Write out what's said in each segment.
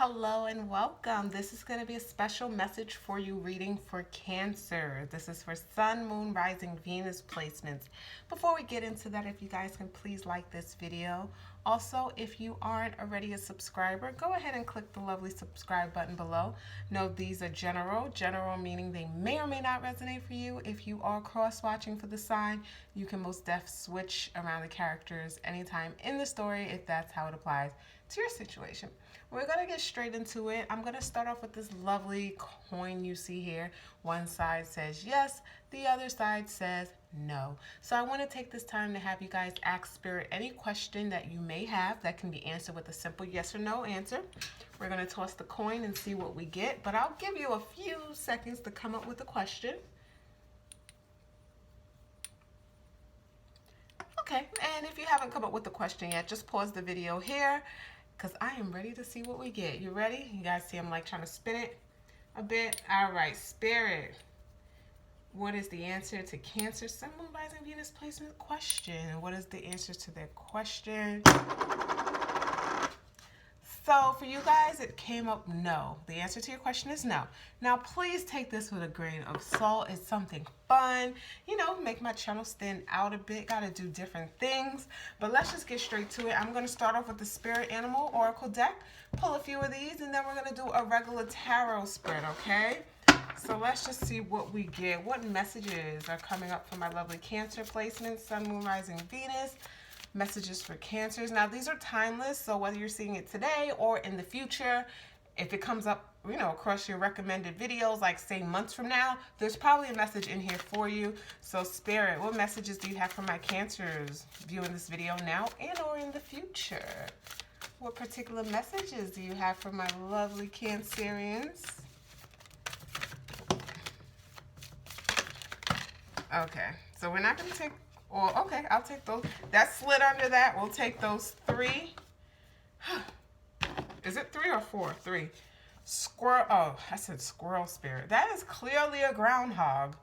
Hello and welcome. This is going to be a special message for you reading for Cancer. This is for Sun, Moon, Rising, Venus placements. Before we get into that, if you guys can please like this video. Also, if you aren't already a subscriber, go ahead and click the lovely subscribe button below. Note these are general meaning they may or may not resonate for you. If you are cross-watching for the sign, you can most def switch around the characters anytime in the story if that's how it applies to your situation. We're going to get straight into it. I'm going to start off with this lovely coin you see here. One side says yes, the other side says no. So I want to take this time to have you guys ask Spirit any question that you may have that can be answered with a simple yes or no answer. We're going to toss the coin and see what we get, but I'll give you a few seconds to come up with a question. Okay, and if you haven't come up with the question yet, just pause the video here because I am ready to see what we get. You ready? You guys see I'm like trying to spin it a bit. All right, Spirit. What is the answer to Cancer, Sun, Moon, Rising, Venus placement question? What is the answer to their question? So for you guys, it came up no. The answer to your question is no. Now, please take this with a grain of salt. It's something fun. You know, make my channel stand out a bit. Got to do different things. But let's just get straight to it. I'm going to start off with the Spirit Animal Oracle deck. Pull a few of these, and then we're going to do a regular tarot spread, okay? So let's just see what we get. What messages are coming up for my lovely Cancer placements, Sun, Moon, Rising, Venus. Messages for Cancers. Now, these are timeless, so whether you're seeing it today or in the future, if it comes up, you know, across your recommended videos, like say months from now, there's probably a message in here for you. So Spirit, what messages do you have for my Cancers viewing this video now and or in the future? What particular messages do you have for my lovely Cancerians? Okay, so we're not going to take, well, okay, I'll take those. That slid under that. We'll take those three. Is it 3 or 4? 3. Squirrel, oh, I said squirrel spirit. That is clearly a groundhog.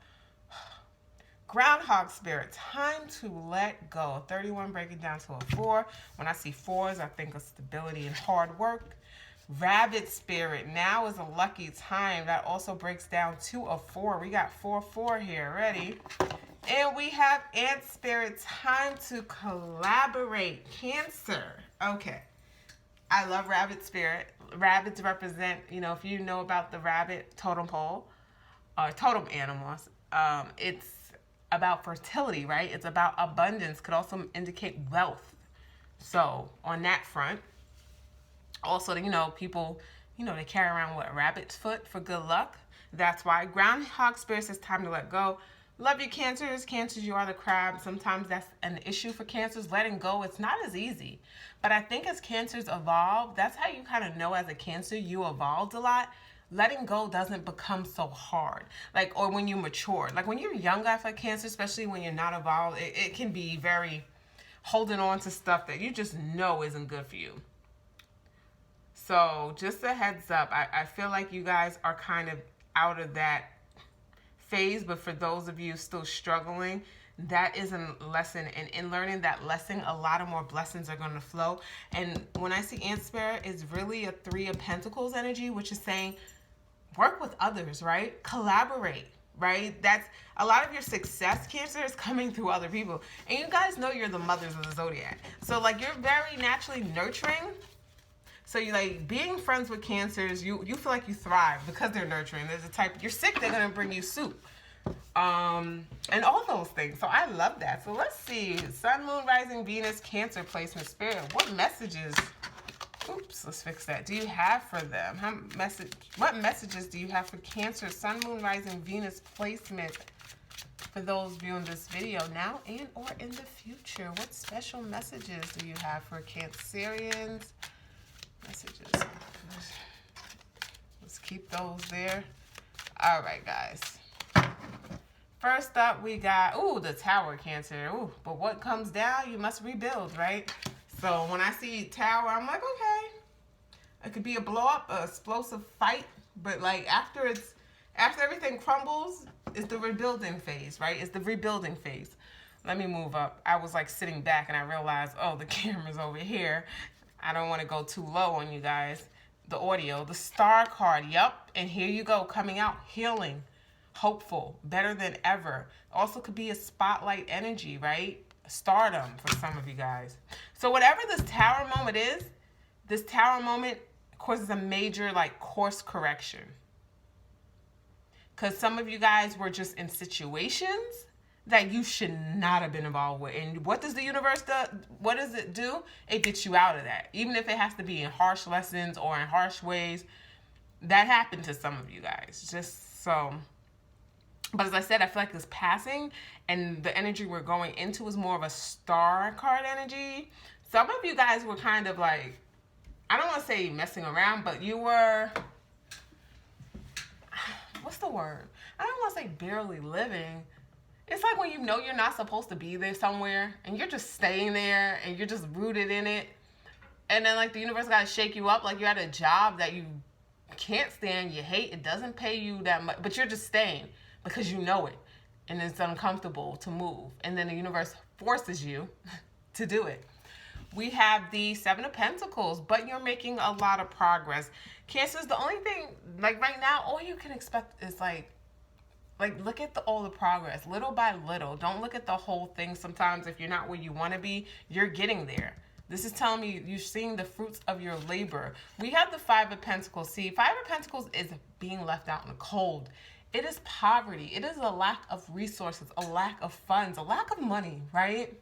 Groundhog spirit, time to let go. 31 breaking down to a 4. When I see 4s, I think of stability and hard work. Rabbit spirit, now is a lucky time. That also breaks down to a 4. We got 4 here. Ready? And we have Ant spirit, time to collaborate. Cancer. Okay. I love rabbit spirit. Rabbits represent, you know, if you know about the rabbit totem pole, or totem animals, it's about fertility, right? It's about abundance. Could also indicate wealth. So on that front, also, you know, people, you know, they carry around what, rabbit's foot for good luck. That's why Groundhog spirit says time to let go. Love you, Cancers. Cancers, you are the crab. Sometimes that's an issue for Cancers. Letting go, it's not as easy. But I think as Cancers evolve, that's how you kind of know as a Cancer you evolved a lot. Letting go doesn't become so hard. Like, or when you mature. Like when you're young, I feel like Cancer, especially when you're not evolved, it can be very holding on to stuff that you just know isn't good for you. So just a heads up, I feel like you guys are kind of out of that phase, but for those of you still struggling, that is a lesson, and in learning that lesson, a lot of more blessings are going to flow. And when I see Ant Spirit, it's really a 3 of Pentacles energy, which is saying work with others, right? Collaborate, right? That's a lot of your success, Cancer, is coming through other people. And you guys know you're the mothers of the zodiac, so like you're very naturally nurturing. So you like being friends with Cancers, you feel like you thrive because they're nurturing. There's a type, you're sick, they're gonna bring you soup. And all those things. So I love that. So let's see. Sun, Moon, Rising, Venus, Cancer placement, Spirit. What messages, oops, let's fix that. Do you have for them? What messages do you have for Cancer, Sun, Moon, Rising, Venus placement for those viewing this video now and or in the future? What special messages do you have for Cancerians? Messages. Let's keep those there. All right, guys. First up, we got, ooh, the Tower, Cancer. Ooh, but what comes down, you must rebuild, right? So when I see Tower, I'm like, okay. It could be a blow up, a explosive fight, but like after everything crumbles, it's the rebuilding phase, right? It's the rebuilding phase. Let me move up. I was like sitting back and I realized, oh, the camera's over here. I don't want to go too low on you guys. the audio, the Star card. Yep. And here you go, coming out, healing, hopeful, better than ever. Also could be a spotlight energy, right? Stardom for some of you guys. So whatever this Tower moment is, this Tower moment causes a major like course correction. Because some of you guys were just in situations that you should not have been involved with. And what does the universe do? What does it do? It gets you out of that. Even if it has to be in harsh lessons or in harsh ways. That happened to some of you guys. Just so. But as I said, I feel like this passing and the energy we're going into is more of a Star card energy. Some of you guys were kind of like, I don't want to say messing around, but you were, what's the word? I don't want to say barely living. It's like when you know you're not supposed to be there somewhere and you're just staying there and you're just rooted in it. And then like the universe got to shake you up like you're at a job that you can't stand, you hate, it doesn't pay you that much, but you're just staying because you know it and it's uncomfortable to move. And then the universe forces you to do it. We have the Seven of Pentacles, but you're making a lot of progress. Cancers, the only thing, like right now, all you can expect is like look at all the progress, little by little. Don't look at the whole thing. Sometimes if you're not where you want to be, you're getting there. This is telling me you're seeing the fruits of your labor. We have the Five of Pentacles. See, Five of Pentacles is being left out in the cold. It is poverty. It is a lack of resources, a lack of funds, a lack of money, right?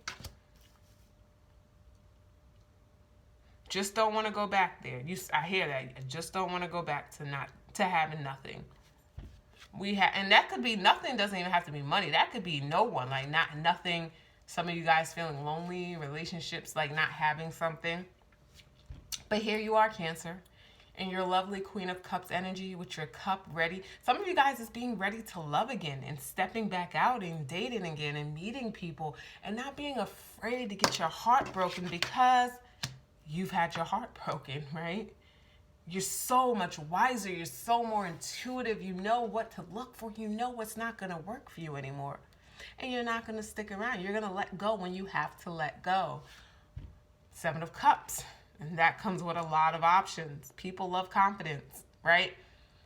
Just don't want to go back there. I hear that. I just don't want to go back to having nothing. And that could be nothing. Doesn't even have to be money. That could be no one. Like nothing. Some of you guys feeling lonely, relationships, like not having something. But here you are, Cancer, in your lovely Queen of Cups energy with your cup ready. Some of you guys is being ready to love again and stepping back out and dating again and meeting people and not being afraid to get your heart broken because you've had your heart broken, right? You're so much wiser. You're so more intuitive. You know what to look for. You know what's not going to work for you anymore. And you're not going to stick around. You're going to let go when you have to let go. Seven of Cups. And that comes with a lot of options. People love confidence, right?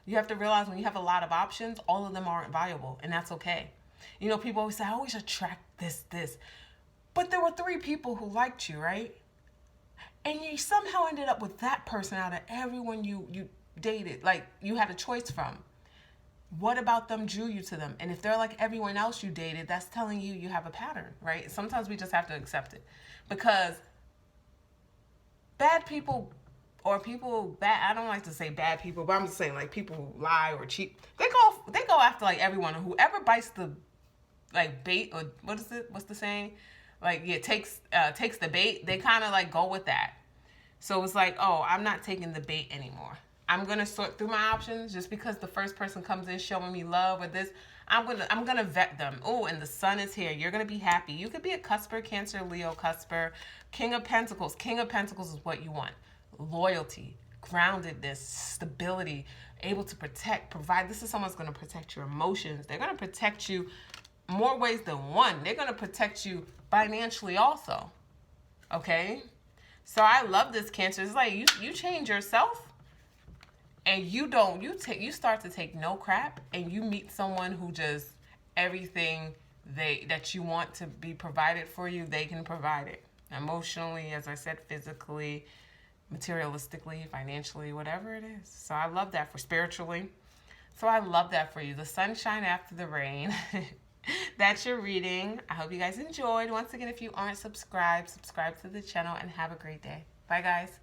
You have to realize when you have a lot of options, all of them aren't viable. And that's okay. You know, people always say, I always attract this. But there were 3 people who liked you, right? And you somehow ended up with that person out of everyone you dated, like you had a choice from. What about them drew you to them? And if they're like everyone else you dated, that's telling you you have a pattern, right? Sometimes we just have to accept it. Because bad people, or people bad, I don't like to say bad people, but I'm just saying like people who lie or cheat, they go after like everyone. And whoever bites the like bait, or what is it? What's the saying? Like, yeah, takes the bait, they kind of like go with that. So it's like, oh, I'm not taking the bait anymore. I'm going to sort through my options. Just because the first person comes in showing me love or this, I'm gonna vet them. Oh, and the Sun is here. You're going to be happy. You could be a Cusper, Cancer, Leo, Cusper. King of Pentacles. King of Pentacles is what you want. Loyalty, groundedness, stability, able to protect, provide. This is someone's going to protect your emotions. They're going to protect you more ways than one. They're going to protect you financially also. Okay? So I love this, Cancer. It's like you change yourself and you start to take no crap, and you meet someone who just everything that you want to be provided for you, they can provide it. Emotionally, as I said, physically, materialistically, financially, whatever it is. So I love that for spiritually. So I love that for you. The sunshine after the rain. That's your reading. I hope you guys enjoyed. Once again, if you aren't subscribed, subscribe to the channel and have a great day. Bye, guys.